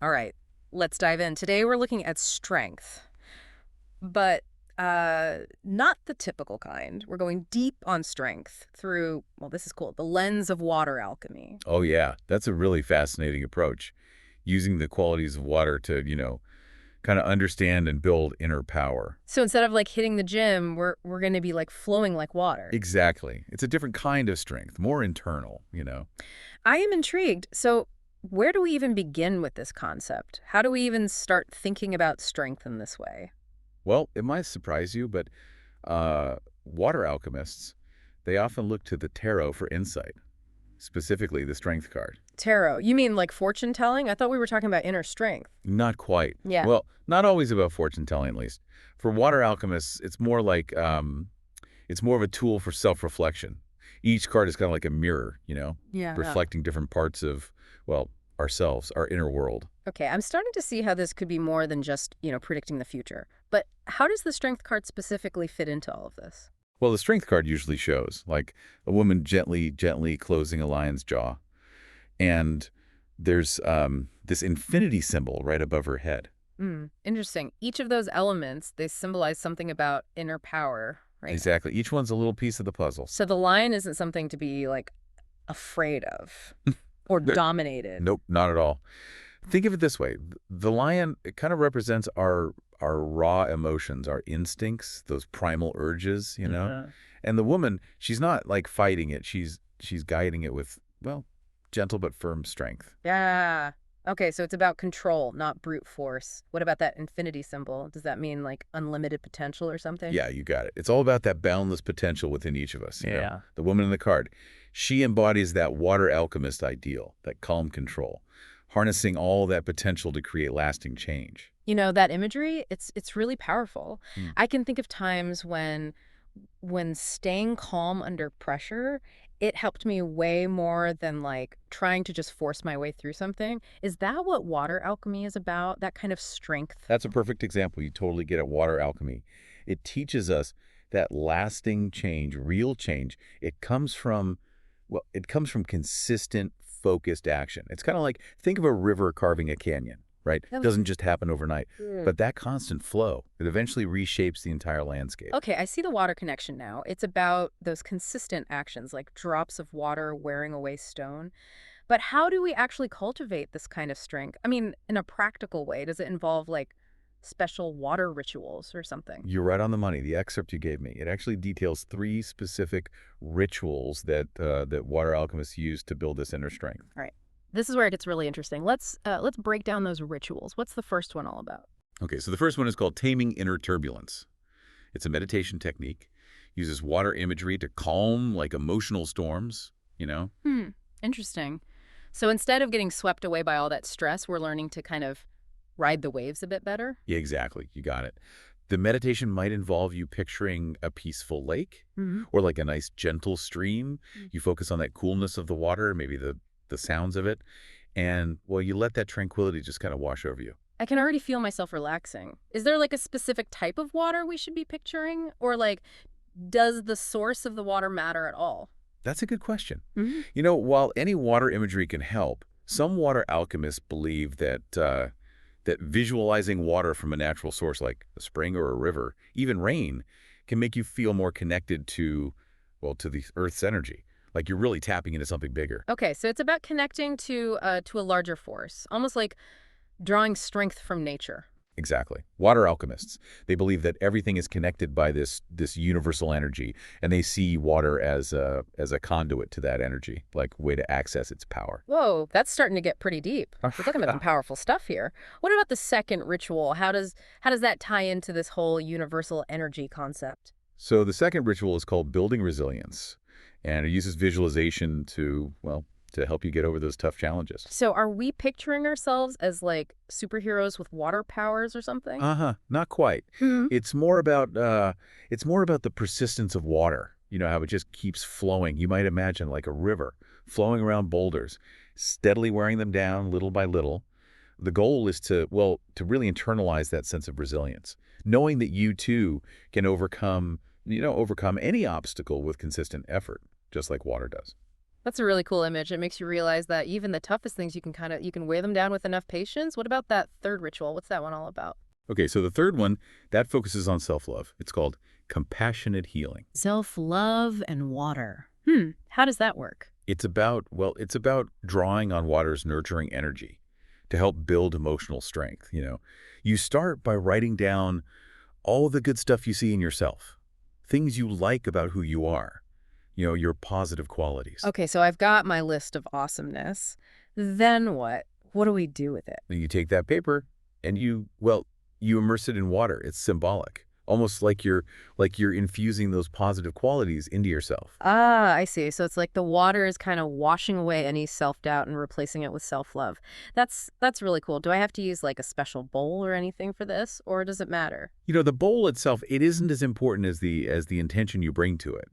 All right, let's dive in. Today we're looking at strength, but not the typical kind. We're going deep on strength through, well, this is cool, the lens of water alchemy. Oh, yeah. That's a really fascinating approach. Using the qualities of water to, kind of understand and build inner power. So instead of like hitting the gym, we're going to be like flowing like water. Exactly. It's a different kind of strength, more internal. I am intrigued. So where do we even begin with this concept? How do we even start thinking about strength in this way? Well, it might surprise you, but water alchemists, they often look to the tarot for insight, specifically the strength card. Tarot. You mean like fortune telling? I thought we were talking about inner strength. Not quite. Yeah. Well, not always about fortune telling, at least. For water alchemists, it's more like it's more of a tool for self-reflection. Each card is kind of like a mirror, Yeah. reflecting different parts of, well, ourselves, our inner world. Okay, I'm starting to see how this could be more than just, predicting the future. But how does the strength card specifically fit into all of this? Well, the strength card usually shows, like a woman gently closing a lion's jaw. And there's this infinity symbol right above her head. Interesting. Each of those elements, they symbolize something about inner power, right? Exactly. Each one's a little piece of the puzzle. So the lion isn't something to be, like, afraid of or There- dominated. Nope, not at all. Think of it this way. The lion, it kind of represents our raw emotions, our instincts, those primal urges. Uh-huh. And the woman, she's not like fighting it. She's guiding it with, well, gentle but firm strength. Yeah. Okay, so it's about control, not brute force. What about that infinity symbol? Does that mean, like, unlimited potential or something? Yeah, you got it. It's all about that boundless potential within each of us. Yeah. The woman in the card, she embodies that water alchemist ideal, that calm control, harnessing all that potential to create lasting change. That imagery, it's really powerful. Hmm. I can think of times when staying calm under pressure, it helped me way more than like trying to just force my way through something. Is that what water alchemy is about? That kind of strength? That's a perfect example. You totally get at water alchemy. It teaches us that lasting change, real change, it comes from consistent, focused action. It's kind of like, think of a river carving a canyon, right? It That doesn't just happen overnight. Mm. But that constant flow, it eventually reshapes the entire landscape. Okay, I see the water connection now. It's about those consistent actions, like drops of water wearing away stone. But how do we actually cultivate this kind of strength? I mean, in a practical way, does it involve like special water rituals or something? You're right on the money. The excerpt you gave me, it actually details 3 specific rituals that water alchemists use to build this inner strength. All right. This is where it gets really interesting. Let's break down those rituals. What's the first one all about? Okay, so the first one is called taming inner turbulence. It's a meditation technique, uses water imagery to calm like emotional storms. Hmm. Interesting. So instead of getting swept away by all that stress, we're learning to kind of ride the waves a bit better. Yeah, exactly. You got it. The meditation might involve you picturing a peaceful lake Hmm. or like a nice gentle stream. You focus on that coolness of the water, maybe the sounds of it, and well, you let that tranquility just kind of wash over you. I can already feel myself relaxing. Is there like a specific type of water we should be picturing? Or like, does the source of the water matter at all? That's a good question. Hmm. While any water imagery can help, some water alchemists believe that visualizing water from a natural source like a spring or a river, even rain, can make you feel more connected to the Earth's energy. Like you're really tapping into something bigger. Okay, so it's about connecting to a larger force, almost like drawing strength from nature. Exactly. Water alchemists, they believe that everything is connected by this universal energy, and they see water as a conduit to that energy, like way to access its power. Whoa, that's starting to get pretty deep. We're talking about some powerful stuff here. What about the second ritual? How does that tie into this whole universal energy concept? So the second ritual is called building resilience, and it uses visualization to help you get over those tough challenges. So are we picturing ourselves as like superheroes with water powers or something? Uh-huh, not quite. Hmm. It's more about the persistence of water. You know how it just keeps flowing. You might imagine like a river flowing around boulders, steadily wearing them down little by little. The goal is to really internalize that sense of resilience, knowing that you too can overcome any obstacle with consistent effort, just like water does. That's a really cool image. It makes you realize that even the toughest things you can weigh them down with enough patience. What about that third ritual? What's that one all about? Okay, so the third one, that focuses on self-love. It's called compassionate healing. Self-love and water. How does that work? It's about drawing on water's nurturing energy to help build emotional strength. You start by writing down all the good stuff you see in yourself, things you like about who you are, your positive qualities. Okay, so I've got my list of awesomeness. Then what? What do we do with it? Then you take that paper and you immerse it in water. It's symbolic, almost like you're infusing those positive qualities into yourself. Ah, I see. So it's like the water is kind of washing away any self-doubt and replacing it with self-love. That's really cool. Do I have to use like a special bowl or anything for this, or does it matter? The bowl itself, it isn't as important as the intention you bring to it.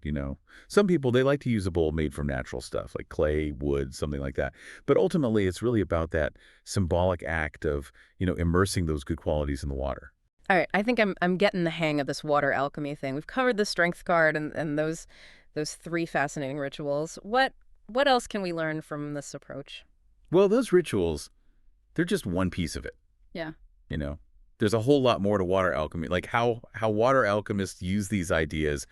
Some people, they like to use a bowl made from natural stuff like clay, wood, something like that. But ultimately, it's really about that symbolic act of, immersing those good qualities in the water. All right, I think I'm getting the hang of this water alchemy thing. We've covered the strength card and those three fascinating rituals. What else can we learn from this approach? Well, those rituals, they're just one piece of it, Yeah. you know. There's a whole lot more to water alchemy, like how water alchemists use these ideas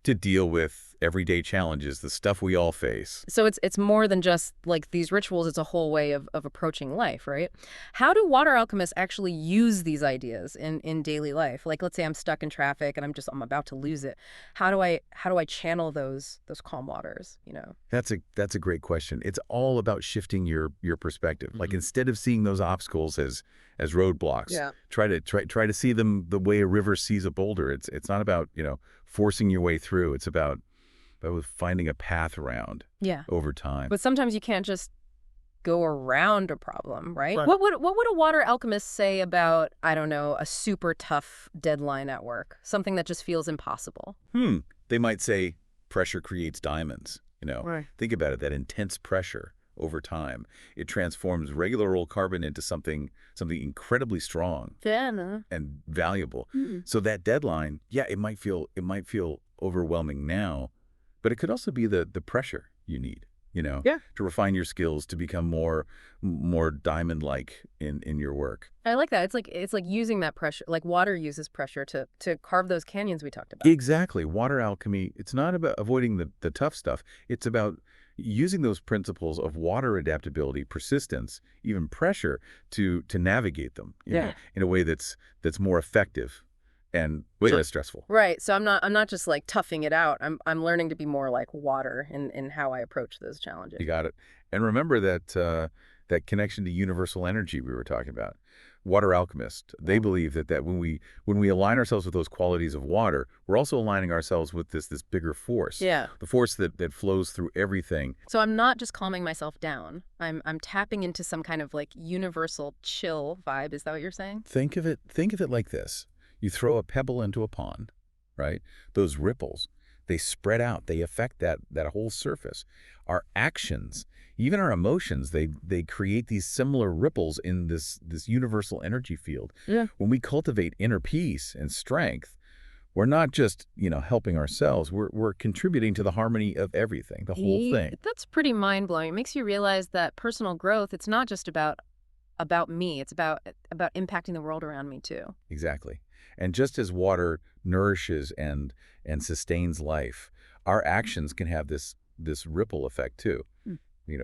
to deal with everyday challenges, the stuff we all face. So it's more than just like these rituals, it's a whole way of approaching life, right? How do water alchemists actually use these ideas in daily life? Like let's say I'm stuck in traffic and I'm about to lose it. How do I channel those calm waters? That's a great question. It's all about shifting your perspective. Like instead of seeing those obstacles as roadblocks, Yeah. try to see them the way a river sees a boulder. It's not about, forcing your way through. It's about finding a path around Yeah. over time. But sometimes you can't just go around a problem, right? Right. What would a water alchemist say about, I don't know, a super tough deadline at work? Something that just feels impossible. They might say pressure creates diamonds. Right. Think about it, that intense pressure over time. It transforms regular old carbon into something incredibly strong Fair enough. and valuable. So that deadline, yeah, it might feel overwhelming now, but it could also be the pressure you need, Yeah. to refine your skills to become more diamond-like in your work. I like that. It's like using that pressure, like water uses pressure to carve those canyons we talked about. Exactly. Water alchemy, it's not about avoiding the tough stuff. It's about using those principles of water adaptability, persistence, even pressure to navigate them, Yeah. in a way that's more effective and way less stressful. Right. So I'm not just like toughing it out. I'm learning to be more like water in how I approach those challenges. You got it. And remember that connection to universal energy we were talking about. Water alchemists, they believe that when we align ourselves with those qualities of water, we're also aligning ourselves with this bigger force, Yeah. the force that flows through everything. So I'm not just calming myself down. I'm tapping into some kind of like universal chill vibe. Is that what you're saying? Think of it like this. You throw a pebble into a pond, right? Those ripples, they spread out, they affect that whole surface. Our actions, even our emotions, they create these similar ripples in this universal energy field. Yeah. When we cultivate inner peace and strength, we're not just, helping ourselves, we're contributing to the harmony of everything, the whole thing. That's pretty mind-blowing. It makes you realize that personal growth, it's not just about me. It's about impacting the world around me too. Exactly. And just as water nourishes and sustains life, our actions can have this ripple effect too,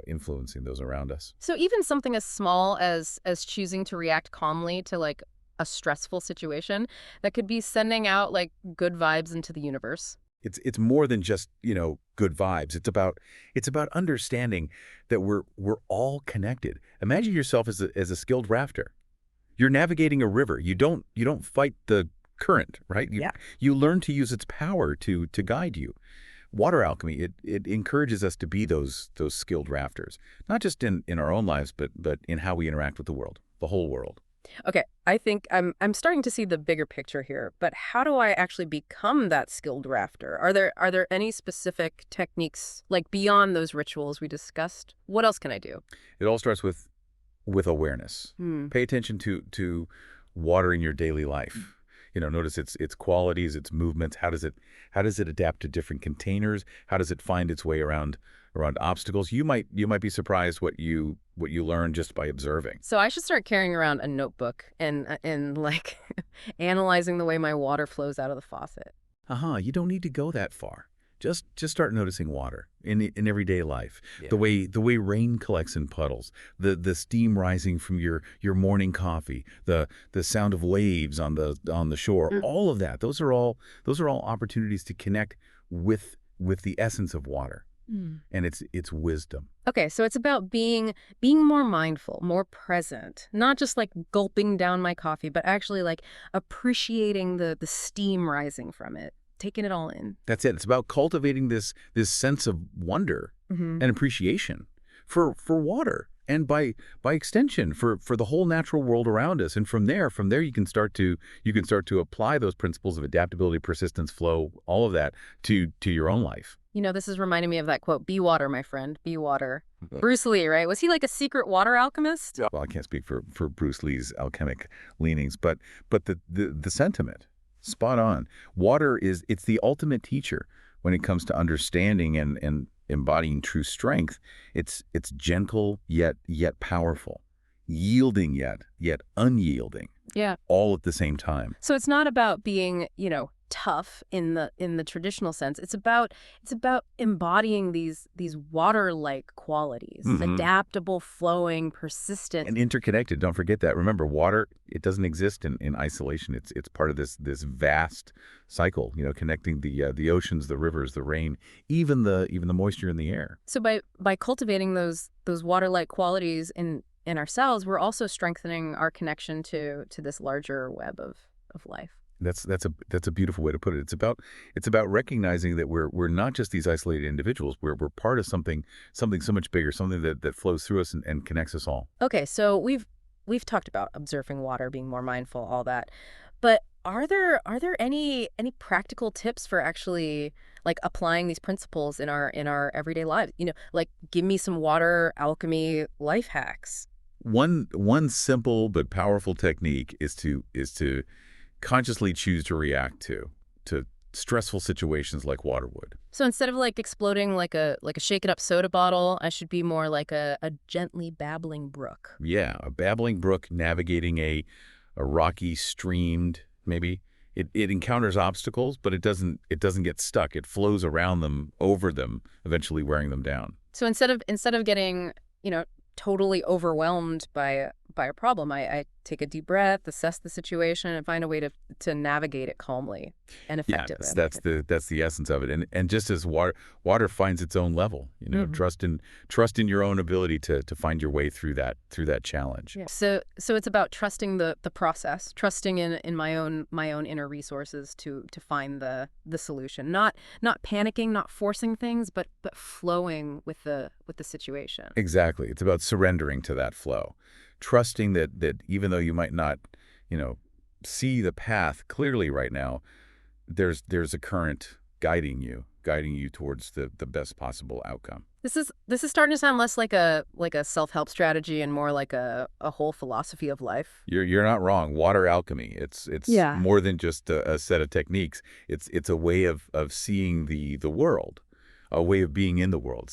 influencing those around us. So even something as small as choosing to react calmly to like a stressful situation, that could be sending out like good vibes into the universe. It's more than just, good vibes. It's about understanding that we're all connected. Imagine yourself as a skilled rafter. You're navigating a river. You don't fight the current, right? Yeah. You learn to use its power to guide you. Water alchemy, it encourages us to be those skilled rafters, not just in our own lives, but in how we interact with the world, the whole world. Okay, I think I'm starting to see the bigger picture here, but how do I actually become that skilled rafter? Are there any specific techniques like beyond those rituals we discussed? What else can I do? It all starts with awareness. Pay attention to water in your daily life. Notice its qualities, its movements. How does it adapt to different containers? How does it find its way around obstacles? You might be surprised what you learn just by observing. So I should start carrying around a notebook and like analyzing the way my water flows out of the faucet. You don't need to go that far. Just start noticing water in everyday life. The Yeah. way rain collects in puddles, the steam rising from your morning coffee, the sound of waves on the shore, Mm. all of that. Those are all opportunities to connect with the essence of water Mm. and its wisdom. Okay, so it's about being more mindful, more present, not just like gulping down my coffee, but actually like appreciating the steam rising from it, taking it all in. That's it. It's about cultivating this sense of wonder Hmm. and appreciation for water, and by extension for the whole natural world around us. And from there you can start to apply those principles of adaptability, persistence, flow, all of that to your own life. This is reminding me of that quote, "Be water, my friend, be water." Mhm. Bruce Lee, right? Was he like a secret water alchemist? Yeah. Well, I can't speak for Bruce Lee's alchemic leanings, but the sentiment, spot on. Water it's the ultimate teacher when it comes to understanding and embodying true strength. It's gentle yet powerful, yielding yet unyielding, Yeah. all at the same time. So it's not about being, tough in the traditional sense. It's about embodying these water-like qualities, Hmm. adaptable, flowing, persistent. And interconnected. Don't forget that. Remember, water, it doesn't exist in isolation. It's part of this vast cycle. Connecting the oceans, the rivers, the rain, even the moisture in the air. So by cultivating those water-like qualities in ourselves, we're also strengthening our connection to this larger web of life. That's a beautiful way to put it. It's about recognizing that we're not just these isolated individuals. We're part of something so much bigger, something that flows through us and connects us all. Okay, so we've talked about observing water, being more mindful, all that. But are there any practical tips for actually like applying these principles in our everyday lives? Like give me some water alchemy life hacks. One simple but powerful technique is to consciously choose to react to stressful situations like water would. So instead of like exploding like a shaken up soda bottle, I should be more like a gently babbling brook. Yeah, a babbling brook navigating a rocky stream, maybe. It encounters obstacles, but it doesn't get stuck. It flows around them, over them, eventually wearing them down. So instead of getting, totally overwhelmed by a problem, I take a deep breath, assess the situation, and find a way to navigate it calmly and Yeah, effectively. that's the essence of it. And just as water finds its own level, Mhm. trust in your own ability to find your way through that challenge. Yeah. So it's about trusting the process, trusting in my own inner resources to find the solution. Not panicking, not forcing things, but flowing with the situation. Exactly. It's about surrendering to that flow, trusting that even though you might not, you know, see the path clearly right now, there's a current guiding you towards the best possible outcome. This is starting to sound less like a self-help strategy and more like a whole philosophy of life. You're not wrong. Water alchemy. It's Yeah. more than just a set of techniques. It's a way of seeing the world, a way of being in the world.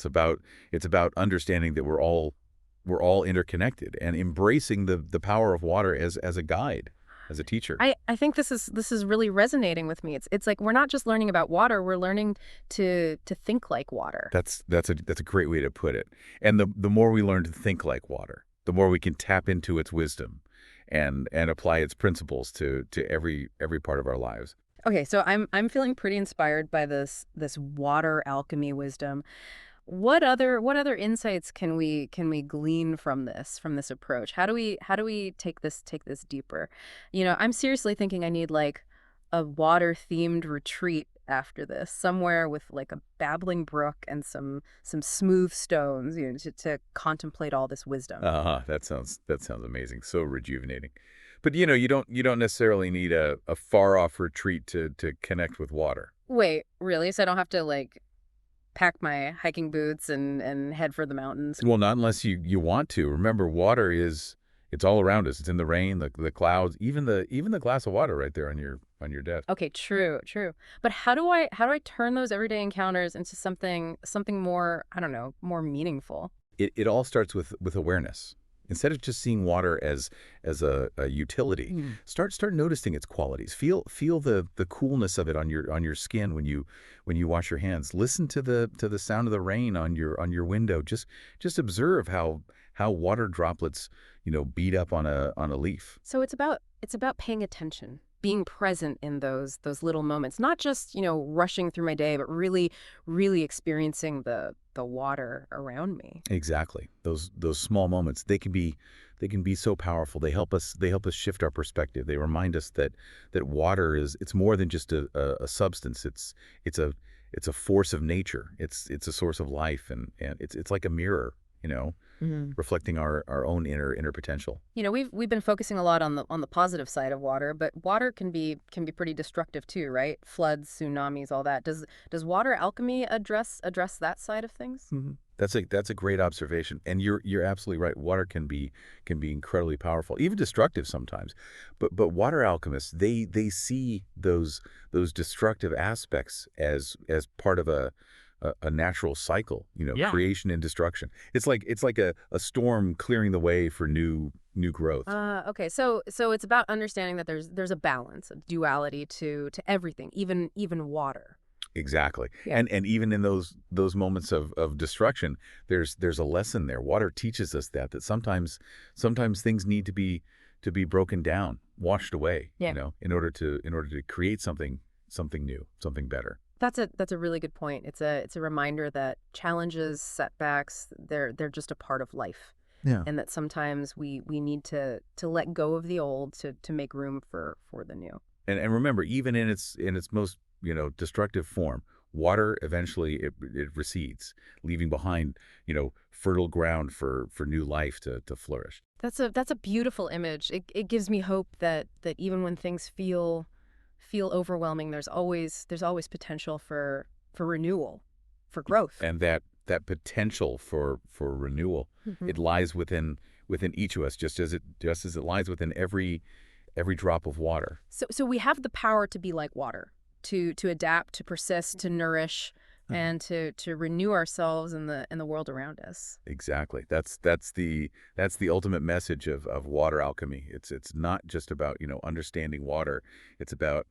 It's about understanding that we're all interconnected and embracing the power of water as a guide, as a teacher. I think this is really resonating with me. It's like we're not just learning about water, we're learning to think like water. That's a great way to put it. And the more we learn to think like water, the more we can tap into its wisdom and apply its principles to every part of our lives. Okay, so I'm feeling pretty inspired by this water alchemy wisdom. What other insights can we glean from this approach? How do we take this deeper? I'm seriously thinking I need like a water themed retreat after this, somewhere with like a babbling brook and some smooth stones, to contemplate all this wisdom. That sounds amazing. So rejuvenating. But you don't necessarily need a far off retreat to connect with water. Wait, really? So I don't have to like pack my hiking boots and head for the mountains? Well, not unless you want to. Remember, water it's all around us. It's in the rain, the clouds, even the glass of water right there on your desk. Okay, true, true. But how do I turn those everyday encounters into something more, I don't know, more meaningful? It all starts with awareness. Instead of just seeing water as a utility, Mm. start noticing its qualities. Feel the coolness of it on your skin when you wash your hands. Listen to the sound of the rain on your window. Just observe how water droplets, beat up on a leaf. So it's about paying attention, being present in those little moments, not just, rushing through my day, but really experiencing the water around me. Exactly. Those small moments, they can be so powerful. They help us shift our perspective. They remind us that water it's more than just a substance. It's a it's a force of nature. It's a source of life, and it's like a mirror, reflecting our own inner potential. We've been focusing a lot on the positive side of water, but water can be pretty destructive too, right? Floods, tsunamis, all that. Does water alchemy address that side of things? That's a great observation, and you're absolutely right. Water can be incredibly powerful, even destructive sometimes. But water alchemists, they see those destructive aspects as part of a natural cycle, Yeah. creation and destruction. It's like a storm clearing the way for new growth. Okay. So it's about understanding that there's a balance, a duality to everything, even water. Exactly. Yeah. And even in those moments of destruction, there's a lesson there. Water teaches us that sometimes things need to be broken down, washed away, Yeah. in order to create something new, something better. That's a really good point. It's a reminder that challenges, setbacks, they're just a part of life, Yeah. and that sometimes we need to let go of the old to make room for the new. And remember, even in its most, destructive form, water eventually it recedes, leaving behind, fertile ground for new life to flourish. That's a beautiful image. It gives me hope that even when things feel overwhelming, there's always potential for renewal, for growth. And that potential for renewal, Hmm. it lies within each of us, just as it lies within every drop of water. So we have the power to be like water, to adapt, to persist, to nourish, Uh-huh. and to renew ourselves in the world around us. Exactly. That's the ultimate message of water alchemy. It's not just about, understanding water. It's about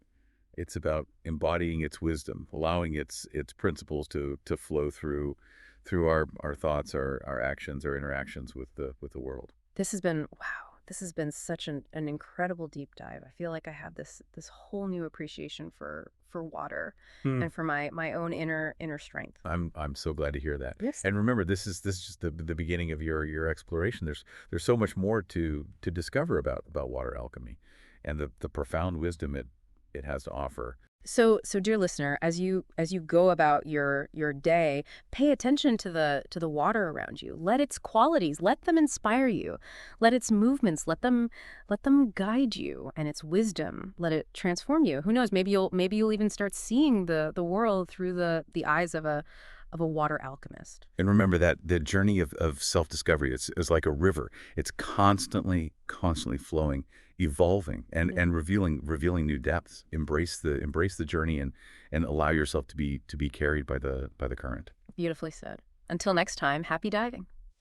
it's about embodying its wisdom, allowing its principles to flow through our thoughts, our actions, our interactions with the world. This has been such an incredible deep dive. I feel like I have this whole new appreciation for water Hmm. and for my own inner strength. I'm so glad to hear that. Yes. And remember, this is just the beginning of your exploration. There's so much more to discover about water alchemy, and the profound wisdom it has to offer. So dear listener, as you go about your day, pay attention to the water around you. Let its qualities, let them inspire you. Let its movements, let them guide you, and its wisdom, let it transform you. Who knows, maybe you'll even start seeing the world through the eyes of a water alchemist. And remember that the journey of self-discovery is like a river. It's constantly flowing, evolving, and revealing new depths. Embrace the journey and allow yourself to be carried by the current. Beautifully said. Until next time, happy diving.